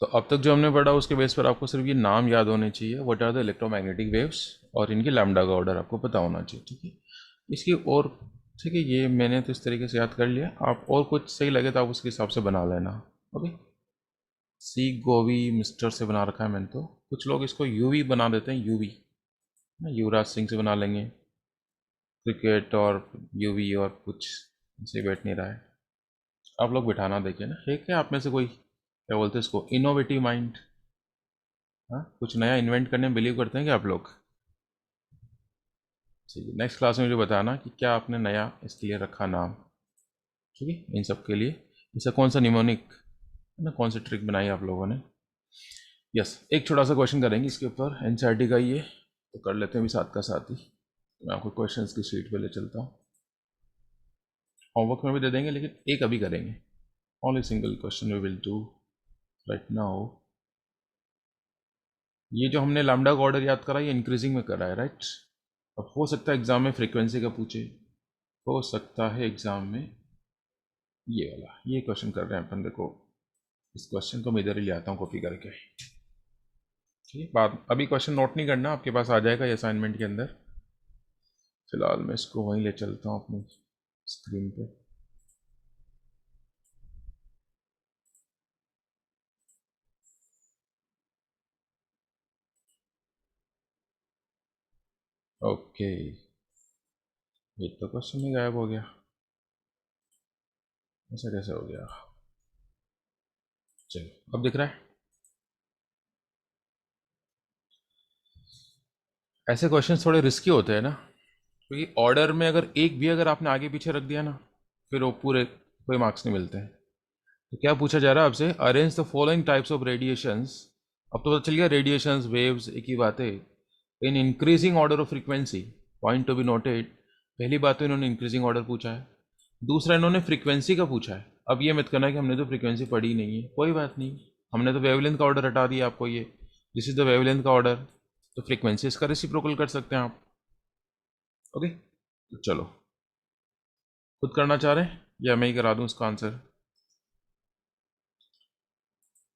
तो अब तक जो हमने पढ़ा उसके बेस पर आपको सिर्फ ये नाम याद होने चाहिए, what are the electromagnetic waves, और इनके लैम्डा का ऑर्डर आपको पता होना चाहिए, ठीक है। इसकी और ठीक है, ये मैंने तो इस तरीके से याद कर लिया। आप और कुछ सही लगे तो आप उसके हिसाब से बना लेना। ओके, सी गोवी मिस्टर से बना रखा है मैंने, तो कुछ लोग इसको यूवी बना देते हैं, यूवी, युवराज सिंह से बना लेंगे क्रिकेट, और यूवी और कुछ से बैठ नहीं रहा है। आप लोग बिठाना देखिए ना, है क्या आप में से कोई, क्या बोलते हैं इसको, इनोवेटिव माइंड, हाँ कुछ नया इन्वेंट करने में बिलीव करते हैं क्या आप लोग? ठीक है, नेक्स्ट क्लास में मुझे बताना कि क्या आपने नया इसके लिए रखा नाम, ठीक है, इन सब के लिए। इसका कौन सा निमोनिक है ना, कौन सी ट्रिक बनाई आप लोगों ने। यस, एक छोटा सा क्वेश्चन करेंगे इसके ऊपर, एनसीईआरटी का ये तो कर लेते हैं अभी साथ का साथ ही। मैं आपको क्वेश्चंस की शीट पे ले चलता हूँ, होमवर्क में भी दे देंगे लेकिन एक अभी करेंगे, only single question we will do right now. ये जो हमने लैम्डा का ऑर्डर याद करा, ये इंक्रीजिंग में करा है, राइट। अब हो सकता है एग्जाम में फ्रीक्वेंसी का पूछे, हो सकता है एग्जाम में ये वाला, ये क्वेश्चन कर रहे हैं अपन। देखो इस क्वेश्चन को मैं इधर ही ले आता हूँ कॉपी करके, ठीक है। बात अभी क्वेश्चन नोट नहीं करना, आपके पास आ जाएगा ये असाइनमेंट के अंदर। फिलहाल मैं इसको वहीं ले चलता हूँ अपनी स्क्रीन पे। ओके, ये तो क्वेश्चन ही गायब हो गया, ऐसा कैसे हो गया? चलो अब दिख रहा है। ऐसे क्वेश्चन थोड़े रिस्की होते हैं ना, क्योंकि ऑर्डर में अगर एक भी अगर आपने आगे पीछे रख दिया ना, फिर वो पूरे कोई मार्क्स नहीं मिलते हैं। तो क्या पूछा जा रहा है आपसे, arrange the following types of radiations. अब तो पता चल गया रेडिएशंस वेव्स एक ही बात है, in increasing order of frequency, point to be noted. पहली बात तो इन्होंने इंक्रीजिंग ऑर्डर पूछा है, दूसरा इन्होंने फ्रीक्वेंसी का पूछा है। अब ये मत करना कि हमने तो फ्रीक्वेंसी पढ़ी नहीं है, कोई बात नहीं, हमने तो वेवलेंथ का ऑर्डर हटा दिया आपको, ये दिस इज द वेवलेंथ का ऑर्डर, तो फ्रीक्वेंसी इसका रेसिप्रोकल कर सकते हैं आप। ओके, तो चलो खुद करना चाह रहे हैं या मैं ही करा दूं इसका आंसर?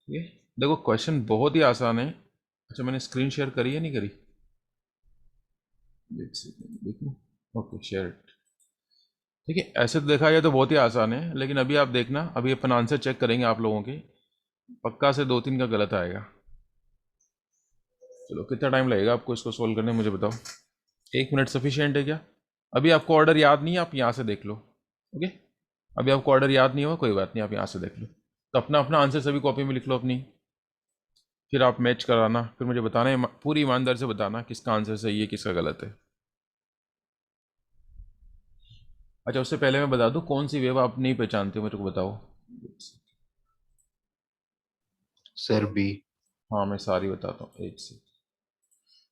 ठीक है, देखो क्वेश्चन बहुत ही आसान है। अच्छा मैंने स्क्रीन शेयर करी है नहीं करी, देखो, ओके शेयर इट। ठीक है, ऐसे तो देखा जाए तो बहुत ही आसान है, लेकिन अभी आप देखना, अभी अपन आंसर चेक करेंगे आप लोगों के, पक्का से 2-3 का गलत आएगा। चलो कितना टाइम लगेगा आपको इसको सोल्व करने में मुझे बताओ, 1 मिनट सफिशियंट है क्या? अभी आपको ऑर्डर याद नहीं है, आप यहाँ से देख लो। ओके, अभी आपको ऑर्डर याद नहीं हुआ, कोई बात नहीं, आप यहाँ से देख लो। तो अपना अपना आंसर सभी कॉपी में लिख लो अपनी, फिर आप मैच कराना, फिर मुझे बताना, पूरी ईमानदारी से बताना किसका आंसर सही है किसका गलत है। अच्छा उससे पहले मैं बता दूं, कौन सी वेव आप नहीं पहचानते हो मेरे को बताओ। Sir B. हाँ मैं सारी बताता हूँ एक से।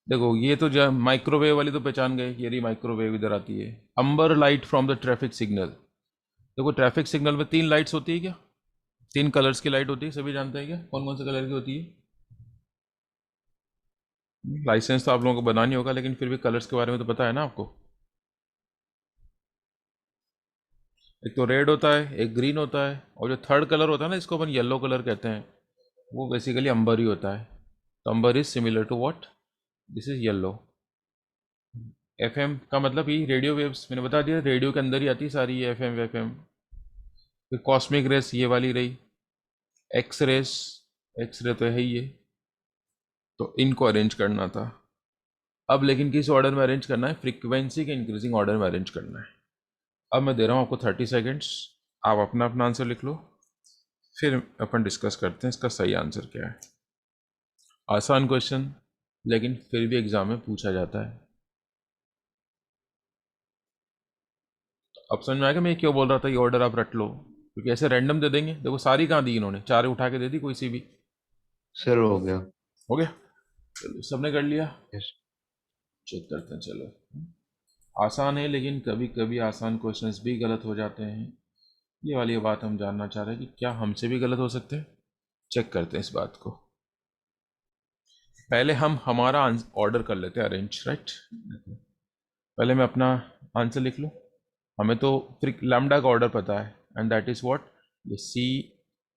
देखो ये तो जो माइक्रोवेव वाली तो पहचान गए, ये रही माइक्रोवेव, इधर आती है। Amber light from the traffic signal. देखो ट्रैफिक सिग्नल में 3 लाइट्स होती है क्या, 3 कलर्स की लाइट होती है, सभी जानते हैं क्या कौन कौन से कलर की होती है? लाइसेंस तो आप लोगों को बनानी होगा, लेकिन फिर भी कलर्स के बारे में तो पता है ना आपको। एक तो रेड होता है, एक ग्रीन होता है, और जो थर्ड कलर होता है ना, इसको अपन येलो कलर कहते हैं, वो बेसिकली अंबर ही होता है। तो amber is similar to what, this is yellow. FM का मतलब ही रेडियो वेव्स, मैंने बता दिया रेडियो के अंदर ही आती है सारी ये एफएम वेफएम। फिर कॉस्मिक रेस ये वाली रही, एक्स रेस, एक्स रे तो है ही ये, तो इनको अरेंज करना था। अब लेकिन किस ऑर्डर में अरेंज करना है, फ्रीक्वेंसी के इंक्रीजिंग ऑर्डर में अरेंज करना है। अब मैं दे रहा हूँ आपको 30 सेकेंड्स, आप अपना अपना आंसर लिख लो, फिर अपन डिस्कस करते हैं इसका सही आंसर क्या है। आसान क्वेश्चन, लेकिन फिर भी एग्जाम में पूछा जाता है। अब समझ में आएगा मैं क्यों बोल रहा था ये ऑर्डर आप रट लो, क्योंकि ऐसे रैंडम दे देंगे। देखो सारी कहाँ दी इन्होंने, 4 उठा के दे दी कोई सी भी। सर हो गया। हो गया, चलो सबने कर लिया, यस। चेक करते हैं चलो। आसान है, लेकिन कभी कभी आसान क्वेश्चंस भी गलत हो जाते हैं, ये वाली बात हम जानना चाह रहे हैं कि क्या हमसे भी गलत हो सकते हैं। चेक करते हैं इस बात को, पहले हम हमारा ऑर्डर कर लेते हैं अरेंज, राइट। पहले मैं अपना आंसर लिख लूँ, हमें तो फिर लैम्डा का ऑर्डर पता है, एंड दैट इज व्हाट, ये सी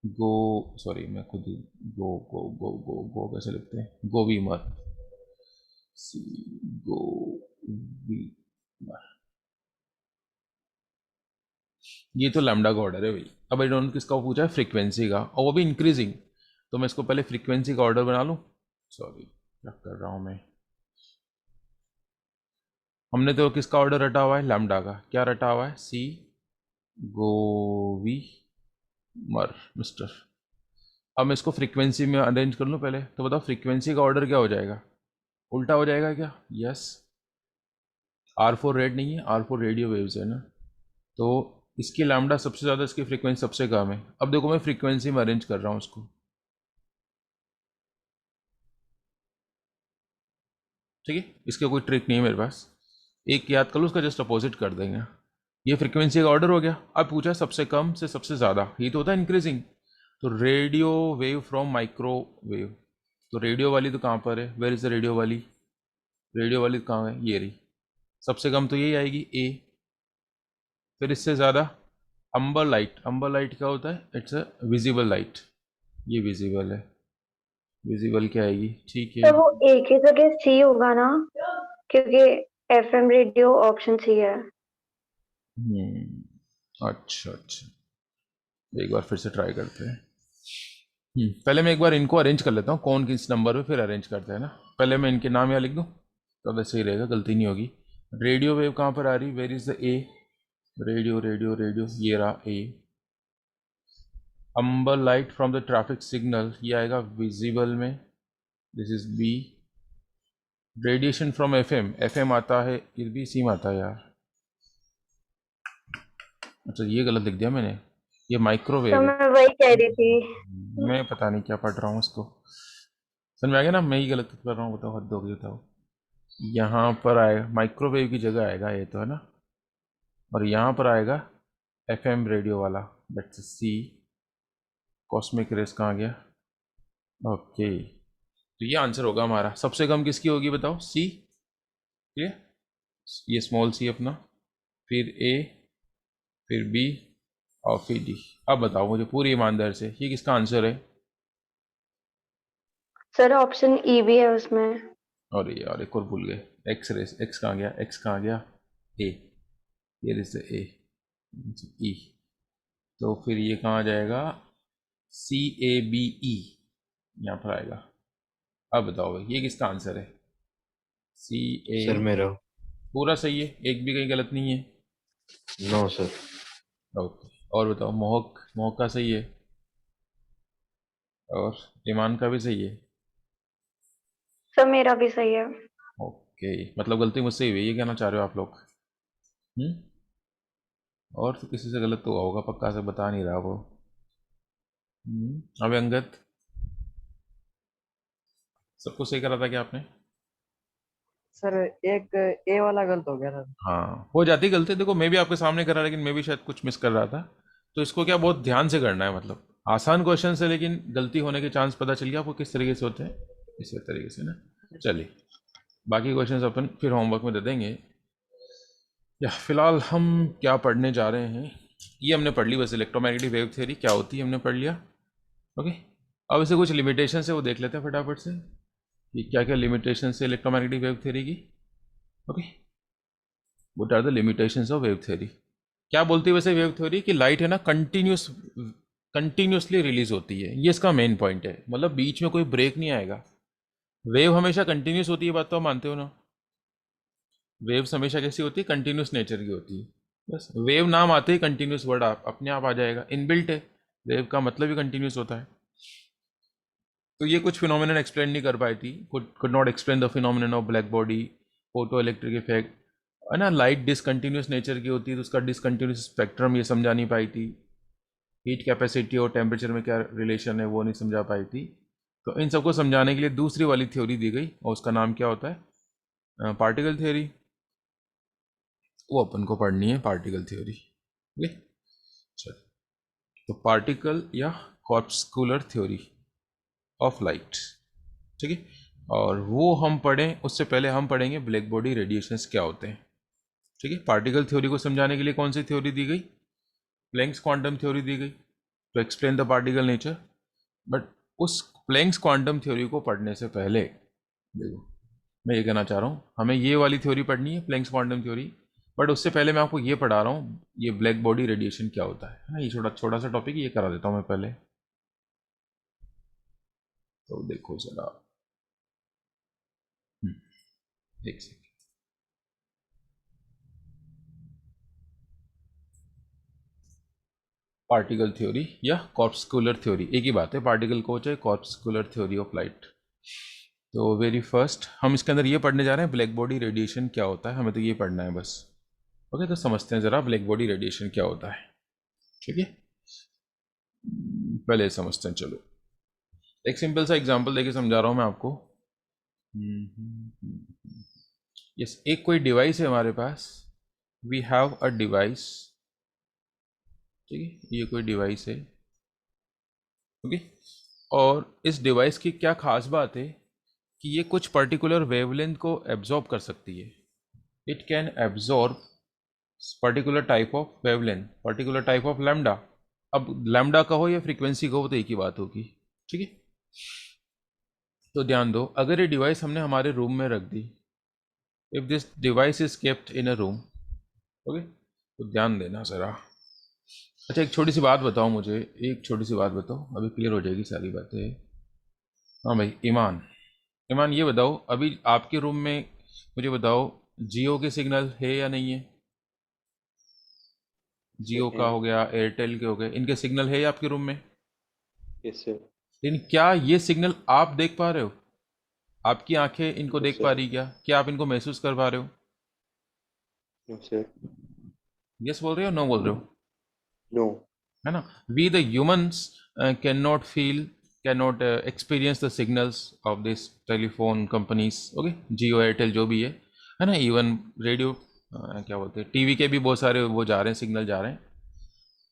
गो, सॉरी मैं खुद ही, गो गो गो गो गो कैसे लिखते हैं, गोवीमर, सी, गो, वी, ये तो लैम्डा का ऑर्डर है भाई। अब आई डोंट किसका पूछा है, फ्रीक्वेंसी का, और वो भी इंक्रीजिंग। तो मैं इसको पहले फ्रीक्वेंसी का ऑर्डर बना लूँ। सॉरी क्या कर रहा हूँ मैं। हमने तो किसका ऑर्डर रटा हुआ है, लैम्डा का। क्या रटा हुआ है, सी, गोवी, मर, मिस्टर। अब मैं इसको फ्रीक्वेंसी में अरेंज कर लूँ पहले, तो बताओ फ्रीक्वेंसी का ऑर्डर क्या हो जाएगा, उल्टा हो जाएगा क्या? यस। R4 रेड नहीं है, R4 रेडियो वेव्स है ना। तो इसकी लैम्डा सबसे ज़्यादा, इसकी फ्रीक्वेंसी सबसे कम है। अब देखो मैं फ्रीक्वेंसी में अरेंज कर रहा हूँ उसको, ठीक है। इसका कोई ट्रिक नहीं है मेरे पास, एक याद कर लो, उसका जस्ट अपोजिट कर देंगे। ये फ्रीक्वेंसी का ऑर्डर हो गया। अब पूछा सबसे कम से सबसे ज़्यादा, ये तो होता है इंक्रीजिंग। तो रेडियो वेव फ्रॉम माइक्रोवेव, तो रेडियो वाली तो कहाँ पर है, वेयर इज़ द रेडियो वाली, रेडियो वाली कहाँ है, ये रही। सबसे कम तो यही आएगी, ए। फिर इससे ज़्यादा अम्बर लाइट, अम्बर लाइट क्या होता है, इट्स अ विजिबल लाइट, ये विजिबल है, विजिबल क्या आएगी, ठीक है। तो वो एक ही जगह सी होगा ना, क्योंकि एफएम रेडियो ऑप्शन सी है। अच्छा अच्छा, एक बार फिर से ट्राई करते हैं। पहले मैं एक बार इनको अरेंज कर लेता हूँ, कौन किस नंबर पे, फिर अरेंज करते हैं ना। पहले मैं इनके नाम यहाँ लिख दूँ तो वैसे ही रहेगा, गलती नहीं होगी। रेडियो वेव कहाँ पर आ रही, where is the uh, radio radio radio, ये रहा ए। Amber light from the traffic signal, ये आएगा विजिबल में, this is B. Radiation from FM, FM आता है, ये भी सी में आता है यार। अच्छा ये गलत लिख दिया मैंने, ये तो माइक्रोवेव है। मैं वही कह रही थी। मैं पता नहीं क्या पढ़ रहा हूँ इसको, समझ में आ गया ना, मैं ही गलत कर रहा हूँ, बताओ हद हो गई, बताओ। यहाँ पर आएगा माइक्रोवेव की जगह आएगा ये तो, है ना। और यहाँ पर आएगा एफएम रेडियो वाला, दैट्स सी। कॉस्मिक रेस कहाँ गया, ओके। तो ये आंसर होगा हमारा। सबसे कम किसकी होगी बताओ, सी, ठीक है, ये स्मॉल सी अपना, फिर ए, फिर बी, और फिर डी। अब बताओ मुझे पूरी ईमानदार से, ये किसका आंसर है? सर ऑप्शन ई भी है उसमें। और ये और एक और भूल गए, एक्स रेस, एक्स कहाँ गया, एक्स कहाँ गया, ए, ये रेस ए, ई। तो फिर ये कहाँ जाएगा, सी, ए, बी, ई, यहाँ पर आएगा। अब बताओ भाई ये किसका आंसर है, सी, ए। सर मेरा। पूरा सही है, एक भी कहीं गलत नहीं है। No sir. ओके, और बताओ मोहक, मोहक का सही है, और ईमान का भी सही है। सर मेरा भी सही है। ओके, मतलब गलती मुझसे ही हुई, ये कहना चाह रहे हो आप लोग? और तो किसी से गलत तो हुआ होगा पक्का, से बता नहीं रहा वो। अब अंगद, सबको सही करा था क्या आपने? सर एक ए वाला गलत हो गया सर। हाँ हो जाती गलती, देखो मैं भी आपके सामने करा, लेकिन मैं भी शायद कुछ मिस कर रहा था। तो इसको क्या बहुत ध्यान से करना है, मतलब आसान क्वेश्चन से, लेकिन गलती होने के चांस पता चल गया आपको किस तरीके से होते हैं, इसी तरीके से ना। चलिए बाकी क्वेश्चंस अपन फिर होमवर्क में दे देंगे। या फिलहाल हम क्या पढ़ने जा रहे हैं, ये हमने पढ़ ली बस, इलेक्ट्रोमैग्नेटिक वेव थ्योरी क्या होती है हमने पढ़ लिया। ओके, अब इसे कुछ लिमिटेशन है वो देख लेते हैं फटाफट से, कि क्या क्या लिमिटेशन है इलेक्ट्रोमैग्नेटिक वेव थ्योरी की। Okay, what are the limitations of wave theory. क्या बोलती है वैसे वेव थ्योरी, कि लाइट है ना कंटिन्यूसली रिलीज होती है, ये इसका मेन पॉइंट है, मतलब बीच में कोई ब्रेक नहीं आएगा। वेव हमेशा कंटिन्यूस होती है, बात तो आप मानते हो ना। वेव्स हमेशा कैसी होती है, कंटिन्यूस नेचर की होती है। बस वेव नाम आते ही कंटिन्यूस वर्ड आप अपने आप आ जाएगा, इनबिल्ट है। वेव का मतलब ही कंटिन्यूस होता है। तो ये कुछ फिनोमिनन एक्सप्लेन नहीं कर पाई थी, could not explain the phenomenon of black body, photo electric effect, है ना। लाइट डिसकंटिन्यूस नेचर की होती है, तो उसका डिसकंटिन्यूस स्पेक्ट्रम ये समझा नहीं पाई थी। हीट कैपेसिटी और टेम्परेचर में क्या रिलेशन है वो नहीं समझा पाई थी। तो इन सबको समझाने के लिए दूसरी वाली थ्योरी दी गई, और उसका नाम क्या होता है, पार्टिकल थ्योरी। वो अपन को पढ़नी है, पार्टिकल थ्योरी। ठीक है, चल। तो पार्टिकल या कॉर्पस्कुलर थ्योरी ऑफ लाइट, ठीक है। और वो हम पढ़ें उससे पहले हम पढ़ेंगे ब्लैक बॉडी रेडिएशंस क्या होते हैं, ठीक है। पार्टिकल थ्योरी को समझाने के लिए कौन सी थ्योरी दी गई, प्लैंक्स क्वांटम थ्योरी दी गई। To explain the particle nature. But उस प्लैंक्स क्वांटम थ्योरी को पढ़ने से पहले देखो, मैं ये कहना चाह रहा हूँ हमें ये वाली थ्योरी पढ़नी है, प्लैंक्स क्वांटम थ्योरी, बट उससे पहले मैं आपको ये पढ़ा रहा हूँ ये ब्लैक बॉडी रेडिएशन क्या होता है ना। ये छोटा छोटा सा टॉपिक ये करा देता हूँ मैं पहले। तो देखो जरा, एक सेकेंड। पार्टिकल थ्योरी या कॉर्पस्कुलर थ्योरी एक ही बात है, पार्टिकल को चाहे कॉर्पस्कुलर थ्योरी ऑफ लाइट। तो वेरी फर्स्ट हम इसके अंदर ये पढ़ने जा रहे हैं ब्लैक बॉडी रेडिएशन क्या होता है, हमें तो ये पढ़ना है बस। ओके, तो समझते हैं ज़रा ब्लैक बॉडी रेडिएशन क्या होता है। ठीक है, पहले समझते हैं। चलो एक सिंपल सा एग्जांपल देके समझा रहा हूँ मैं आपको। यस, एक कोई डिवाइस है हमारे पास, वी हैव अ डिवाइस। ठीक है, ये कोई डिवाइस है। ओके, और इस डिवाइस की क्या खास बात है कि ये कुछ पर्टिकुलर वेवलेंथ को एब्जॉर्ब कर सकती है। It can absorb particular type of wavelength, particular type of lambda. अब लैम्डा कहो या फ्रीक्वेंसी कहो तो एक ही बात होगी। ठीक है, तो ध्यान दो, अगर ये डिवाइस हमने हमारे रूम में रख दी, if this device is kept in a room, okay, तो ध्यान देना ज़रा। अच्छा एक छोटी सी बात बताओ मुझे, एक छोटी सी बात बताओ, अभी क्लियर हो जाएगी सारी बातें। हाँ भाई ईमान, ईमान ये बताओ, अभी आपके रूम में मुझे बताओ जियो के सिग्नल है या नहीं है? जियो का हो गया, एयरटेल के हो गए, इनके सिग्नल है आपके रूम में? Yes, sir. लेकिन क्या ये सिग्नल आप देख पा रहे हो? आपकी आंखें इनको No, देख sir. पा रही क्या आप इनको महसूस कर पा रहे हो? No, sir. यस बोल रहे हो, नो बोल रहे हो? No. है ना, we the humans can not feel, can not experience the signals of this telephone companies. Okay, Jio Airtel जो भी है ना, इवन रेडियो क्या बोलते हैं, टीवी के भी बहुत सारे वो जा रहे हैं, सिग्नल जा रहे हैं,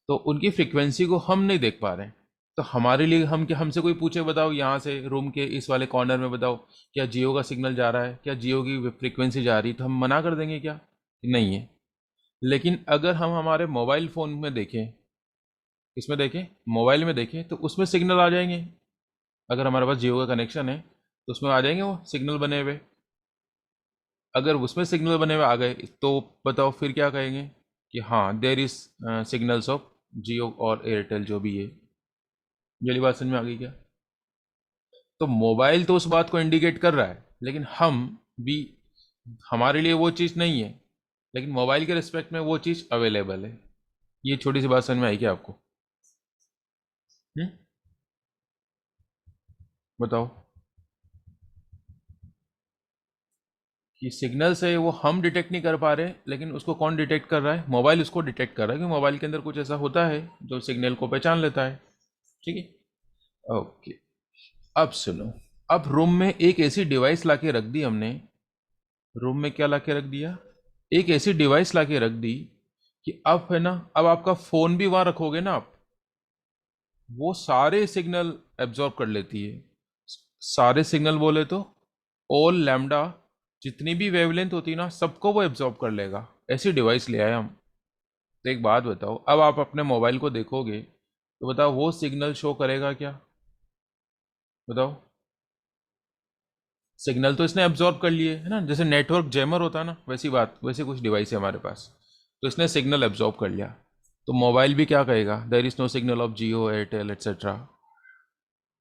तो उनकी फ्रिक्वेंसी को हम नहीं देख पा रहे हैं। तो हमारे लिए हम क्या, हमसे कोई पूछे बताओ यहाँ से रूम के इस वाले कॉर्नर में बताओ क्या जियो का सिग्नल जा रहा है, क्या जियो की फ्रिक्वेंसी जा रही, तो हम मना कर देंगे क्या? नहीं है। लेकिन अगर हम हमारे मोबाइल फ़ोन में देखें, इसमें देखें, मोबाइल में देखें, तो उसमें सिग्नल आ जाएंगे। अगर हमारे पास जियो का कनेक्शन है तो उसमें आ जाएंगे वो सिग्नल बने हुए। अगर उसमें सिग्नल बने हुए आ गए तो बताओ फिर क्या कहेंगे कि हाँ देर इज सिग्नल्स ऑफ जियो और एयरटेल जो भी है। ये वाली बात समझ में आ गई क्या? तो मोबाइल तो उस बात को इंडिकेट कर रहा है, लेकिन हम भी, हमारे लिए वो चीज़ नहीं है, लेकिन मोबाइल के रिस्पेक्ट में वो चीज़ अवेलेबल है। ये छोटी सी बात समझ में आई क्या आपको? बताओ कि सिग्नल्स है वो हम डिटेक्ट नहीं कर पा रहे, लेकिन उसको कौन डिटेक्ट कर रहा है? मोबाइल उसको डिटेक्ट कर रहा है, क्योंकि मोबाइल के अंदर कुछ ऐसा होता है जो सिग्नल को पहचान लेता है। ठीक है, ओके। अब सुनो, अब रूम में एक ऐसी डिवाइस लाके रख दी हमने, रूम में क्या लाके रख दिया? एक ऐसी डिवाइस लाके रख दी कि अब है ना, अब आपका फ़ोन भी वहाँ रखोगे ना आप, वो सारे सिग्नल एब्जॉर्ब कर लेती है। सारे सिग्नल बोले तो ऑल लैम्डा, जितनी भी वेवलेंथ होती है ना, सबको वो एब्जॉर्ब कर लेगा। ऐसी डिवाइस ले आए हम। तो एक बात बताओ, अब आप अपने मोबाइल को देखोगे तो बताओ वो सिग्नल शो करेगा क्या? बताओ, सिग्नल तो इसने एब्जॉर्ब कर लिए है ना, जैसे नेटवर्क जैमर होता है ना, वैसी बात, वैसे कुछ डिवाइस है हमारे पास, तो इसने सिग्नल एब्जॉर्ब कर लिया। तो मोबाइल भी क्या कहेगा? There is no signal of Jio Airtel etcetera,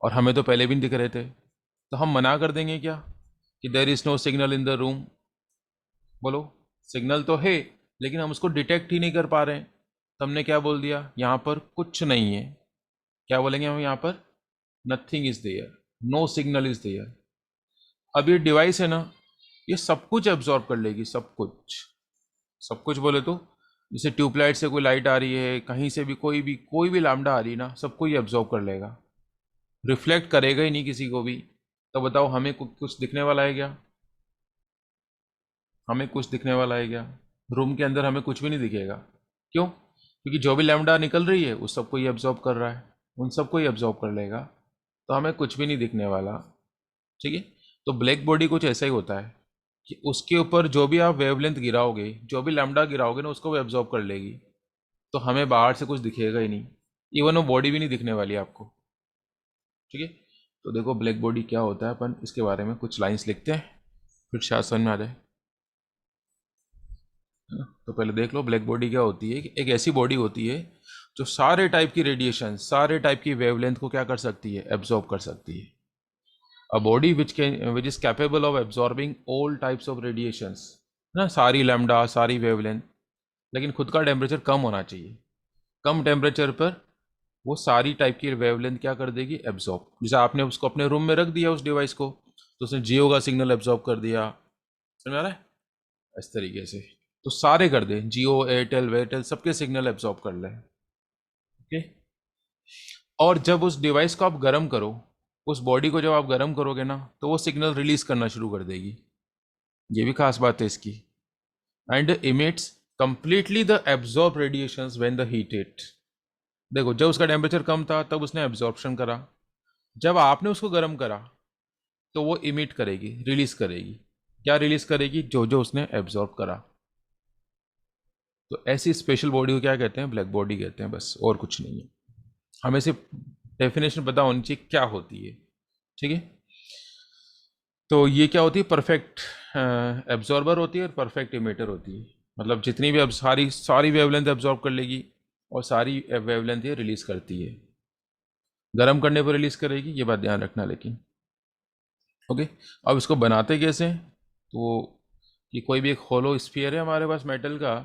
और हमें तो पहले भी नहीं दिख रहे थे, तो हम मना कर देंगे क्या कि there is no signal in the room? बोलो, सिग्नल तो है लेकिन हम उसको डिटेक्ट ही नहीं कर पा रहे हैं, तो हमने क्या बोल दिया? यहाँ पर कुछ नहीं है। क्या बोलेंगे हम यहाँ पर? Nothing is there, no signal is there. अब ये डिवाइस है ना, ये सब कुछ एब्जॉर्ब कर लेगी, सब कुछ। सब कुछ बोले तो जैसे ट्यूबलाइट से कोई लाइट आ रही है, कहीं से भी कोई भी लैम्डा आ रही है ना, सबको ये एब्जॉर्ब कर लेगा, रिफ्लेक्ट करेगा ही नहीं किसी को भी। तो बताओ हमें कुछ दिखने वाला है क्या? हमें कुछ दिखने वाला है क्या? रूम के अंदर हमें कुछ भी नहीं दिखेगा। क्यों? क्योंकि जो भी लैम्डा निकल रही है उस सबको ये एब्जॉर्ब कर रहा है, उन सबको ये एब्जॉर्ब कर लेगा, तो हमें कुछ भी नहीं दिखने वाला। ठीक है, तो ब्लैक बॉडी कुछ ऐसा ही होता है कि उसके ऊपर जो भी आप वेवलेंथ गिराओगे, जो भी लैम्डा गिराओगे ना, उसको वो एब्जॉर्ब कर लेगी, तो हमें बाहर से कुछ दिखेगा ही नहीं। इवन वो बॉडी भी नहीं दिखने वाली आपको, ठीक है। तो देखो ब्लैक बॉडी क्या होता है, अपन इसके बारे में कुछ लाइंस लिखते हैं, फिर शायद समझ में आ जाए, है ना। तो पहले देख लो ब्लैक बॉडी क्या होती है। एक ऐसी बॉडी होती है जो सारे टाइप की रेडिएशन, सारे टाइप की वेवलेंथ को क्या कर सकती है, एब्जॉर्ब कर सकती है। A body which is capable of absorbing all types of radiations, ना, सारी लैम्डा, सारी वेवलेंथ, लेकिन खुद का टेम्परेचर कम होना चाहिए। कम टेम्परेचर पर वो सारी टाइप की वेवलेंथ क्या कर देगी, एब्जॉर्ब। जैसे आपने उसको अपने रूम में रख दिया उस डिवाइस को, तो उसने जियो का सिग्नल एब्जॉर्ब कर दिया, समझ आ रहा है, इस तरीके से। तो सारे कर दे, जियो, एयरटेल, वेयरटेल, सबके सिग्नल एब्जॉर्ब कर ले, ओके। और जब उस डिवाइस को आप गर्म करो, उस बॉडी को जब आप गर्म करोगे ना, तो वो सिग्नल रिलीज करना शुरू कर देगी। ये भी खास बात है इसकी। And emits completely the absorb radiations when the heated. देखो जब उसका टेम्परेचर कम था तब उसने एब्जॉर्प्शन करा, जब आपने उसको गर्म करा तो वो इमिट करेगी, रिलीज करेगी। क्या रिलीज करेगी, जो जो उसने एब्जॉर्ब करा। तो ऐसी स्पेशल बॉडी को क्या कहते हैं, ब्लैक बॉडी कहते हैं, बस और कुछ नहीं है। हमें सिर्फ डेफिनेशन पता होनी चाहिए क्या होती है, ठीक है। तो ये क्या होती है, परफेक्ट एब्जॉर्बर होती है और परफेक्ट इमिटर होती है। मतलब जितनी भी अब सारी वेवलेंथ एब्जॉर्ब कर लेगी और सारी वेवलेंथ ये रिलीज करती है। गर्म करने पर रिलीज करेगी, ये बात ध्यान रखना लेकिन, ओके। अब इसको बनाते कैसे, तो कि कोई भी एक होलो स्फीयर है हमारे पास मेटल का,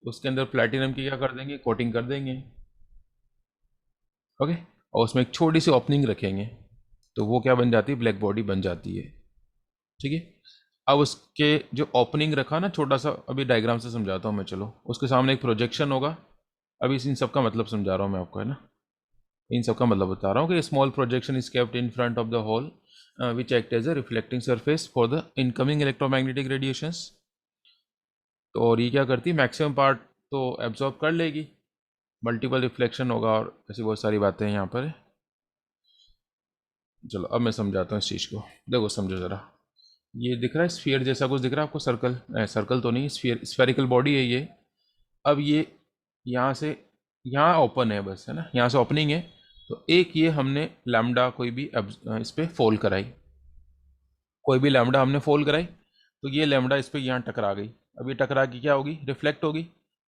उसके अंदर प्लैटिनम की क्या कर देंगे, कोटिंग कर देंगे, ओके। और उसमें एक छोटी सी ओपनिंग रखेंगे, तो वो क्या बन जाती है, ब्लैक बॉडी बन जाती है, ठीक है। अब उसके जो ओपनिंग रखा ना छोटा सा, अभी डायग्राम से समझाता हूँ मैं, चलो। उसके सामने एक प्रोजेक्शन होगा, अभी इन सब का मतलब समझा रहा हूँ मैं आपको, है ना। इन सब का मतलब बता रहा हूँ कि small projection is kept in front of the hole which act as a reflecting surface for the incoming electromagnetic radiations. तो और ये क्या करती है, मैक्सिमम पार्ट तो एब्जॉर्ब कर लेगी, मल्टीपल रिफ्लेक्शन होगा और ऐसी बहुत सारी बातें हैं यहाँ पर। चलो अब मैं समझाता हूँ इस चीज़ को, देखो समझो ज़रा। ये दिख रहा है स्फीयर जैसा कुछ दिख रहा है आपको, सर्कल, सर्कल तो नहीं, स्फीयर, स्फेरिकल बॉडी है ये। अब ये यहाँ से यहाँ ओपन है बस, है ना, यहाँ से ओपनिंग है। तो एक ये हमने लैम्डा कोई भी इस पर फोल्ड कराई, कोई भी लैम्डा हमने फोल्ड कराई, तो ये लैम्डा इस पर यहाँ टकरा गई। अब ये टकरा के क्या होगी, रिफ्लेक्ट होगी।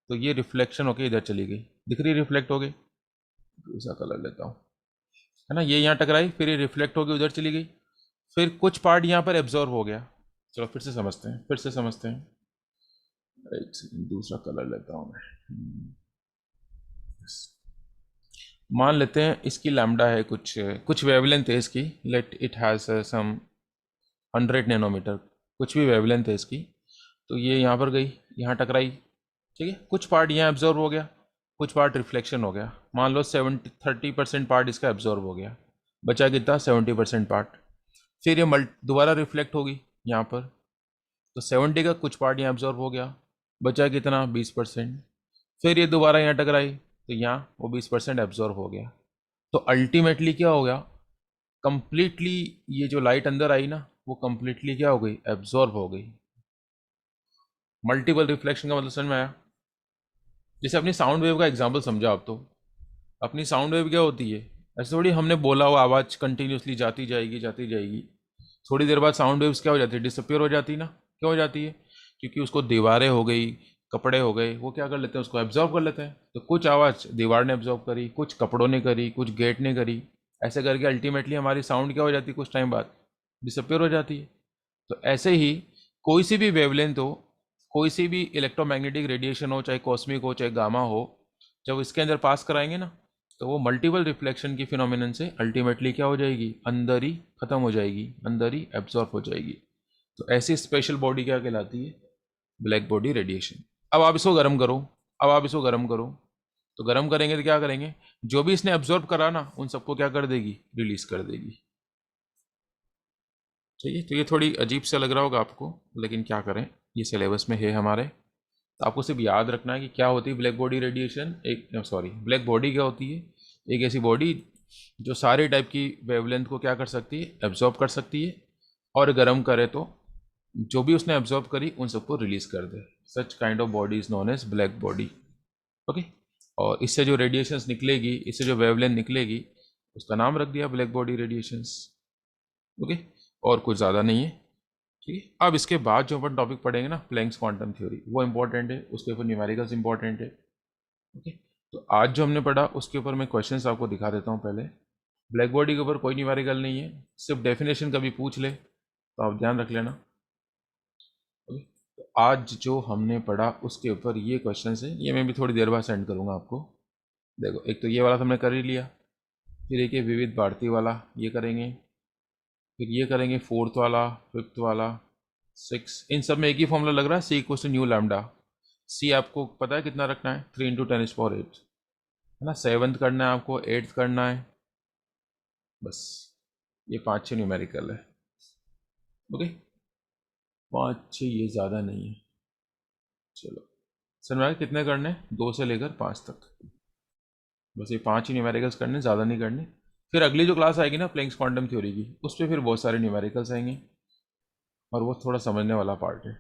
तो ये रिफ्लेक्शन होके इधर चली गई, दिख रही है, रिफ्लेक्ट हो गई। दूसरा कलर लेता हूँ, है ना। ये यहाँ टकराई, फिर ये रिफ्लेक्ट होके उधर चली गई, फिर कुछ पार्ट यहाँ पर एब्जॉर्ब हो गया। चलो फिर से समझते हैं, फिर से समझते हैं। एक सेकंड, दूसरा कलर लेता हूँ मैं। मान लेते हैं इसकी लैम्डा है कुछ कुछ वेवलेंथ है इसकी, let it has some 100 nanometer, कुछ भी वेवलेंथ है इसकी। तो ये यहाँ पर गई, यहाँ टकराई, ठीक है। कुछ पार्ट यहाँ एब्जॉर्ब हो गया, कुछ पार्ट रिफ्लेक्शन हो गया। मान लो 30% पार्ट इसका एब्जॉर्ब हो गया, बचा कितना, 70% पार्ट। फिर ये दोबारा रिफ्लेक्ट होगी यहाँ पर, तो 70 का कुछ पार्ट यहाँ एब्जॉर्ब हो गया, बचा कितना, 20%। फिर ये दोबारा यहाँ टकराई, तो यहाँ वो 20% एब्जॉर्ब हो गया। तो अल्टीमेटली क्या हो गया, कंप्लीटली ये जो लाइट अंदर आई ना, वो कंप्लीटली क्या हो गई, एब्जॉर्ब हो गई। मल्टीपल रिफ्लेक्शन का मतलब समझ में आया। जैसे अपनी साउंड वेव का एग्जांपल समझा आप, तो अपनी साउंड वेव क्या होती है, ऐसे थोड़ी हमने बोला हुआ आवाज़ कंटिन्यूसली जाती जाएगी जाती जाएगी, थोड़ी देर बाद साउंड वेव्स क्या हो जाती है, डिसअपियर हो जाती है ना। क्यों हो जाती है, क्योंकि उसको दीवारें हो गई, कपड़े हो गए, वो क्या कर लेते हैं, उसको एब्जॉर्ब कर लेते हैं। तो कुछ आवाज़ दीवार ने एब्जॉर्ब करी, कुछ कपड़ों ने करी, कुछ गेट ने करी, ऐसे करके अल्टीमेटली हमारी साउंड क्या हो जाती है, कुछ टाइम बाद डिसअपियर हो जाती है। तो ऐसे ही कोई सी भी वेवलेंथ हो, कोई सी भी इलेक्ट्रोमैग्नेटिक रेडिएशन हो, चाहे कॉस्मिक हो चाहे गामा हो, जब इसके अंदर पास कराएंगे ना, तो वो मल्टीपल रिफ्लेक्शन की फिनोमिनन से अल्टीमेटली क्या हो जाएगी, अंदर ही ख़त्म हो जाएगी, अंदर ही एब्जॉर्ब हो जाएगी। तो ऐसी स्पेशल बॉडी क्या कहलाती है, ब्लैक बॉडी रेडिएशन। अब आप इसको गर्म करो, अब आप इसको गर्म करो, तो गर्म करेंगे तो क्या करेंगे, जो भी इसने एब्जॉर्ब करा ना, उन सबको क्या कर देगी, रिलीज कर देगी। ठीक है। तो ये थोड़ी अजीब सा लग रहा होगा आपको, लेकिन क्या करें, ये सिलेबस में है हमारे। तो आपको सिर्फ याद रखना है कि क्या होती है ब्लैक बॉडी रेडिएशन, एक सॉरी ब्लैक बॉडी क्या होती है, एक ऐसी बॉडी जो सारे टाइप की वेवलेंथ को क्या कर सकती है, एब्जॉर्ब कर सकती है, और गर्म करे तो जो भी उसने एब्जॉर्ब करी उन सबको रिलीज कर दे। Such kind of body is known as black body, okay. और इससे जो रेडिएशंस निकलेगी, इससे जो वेवलेंथ निकलेगी, उसका नाम रख दिया ब्लैक बॉडी रेडिएशंस। ओके, और कुछ ज़्यादा नहीं है। ठीक है, अब इसके बाद जो अपन टॉपिक पढ़ेंगे ना, प्लैंक्स क्वांटम थ्योरी, वो इंपॉर्टेंट है, उसके ऊपर न्यूमेरिकल्स इंपॉर्टेंट है। ओके, तो आज जो हमने पढ़ा उसके ऊपर मैं क्वेश्चंस आपको दिखा देता हूँ। पहले ब्लैक बॉडी के ऊपर कोई न्यूमेरिकल नहीं है, सिर्फ डेफिनेशन कभी पूछ ले तो आप ध्यान रख लेना। ओके, तो आज जो हमने पढ़ा उसके ऊपर ये क्वेश्चंस है, ये मैं भी थोड़ी देर बाद सेंड करूँगा आपको। देखो, एक तो ये वाला तो हमने कर ही लिया, फिर एक ये विविध भारती वाला ये करेंगे, फिर ये करेंगे फोर्थ वाला, फिफ्थ वाला, सिक्स। इन सब में एक ही फॉर्मूला लग रहा है, सी इक्वल्स टू न्यू लैम्डा। सी आपको पता है कितना रखना है, 3 × 10⁸ है ना। सेवन्थ करना है आपको, एट्थ करना है, बस ये 5-6 न्यूमेरिकल है। ओके, 5-6, ये ज़्यादा नहीं है। चलो सर, मैं कितने करने हैं, 2 से लेकर 5 तक, बस ये 5 ही न्यूमेरिकल्स करने, ज़्यादा नहीं करने। फिर अगली जो क्लास आएगी ना प्लैंक्स क्वांटम थ्योरी की, उस पर फिर बहुत सारे न्यूमेरिकल्स आएंगे और वो थोड़ा समझने वाला पार्ट है।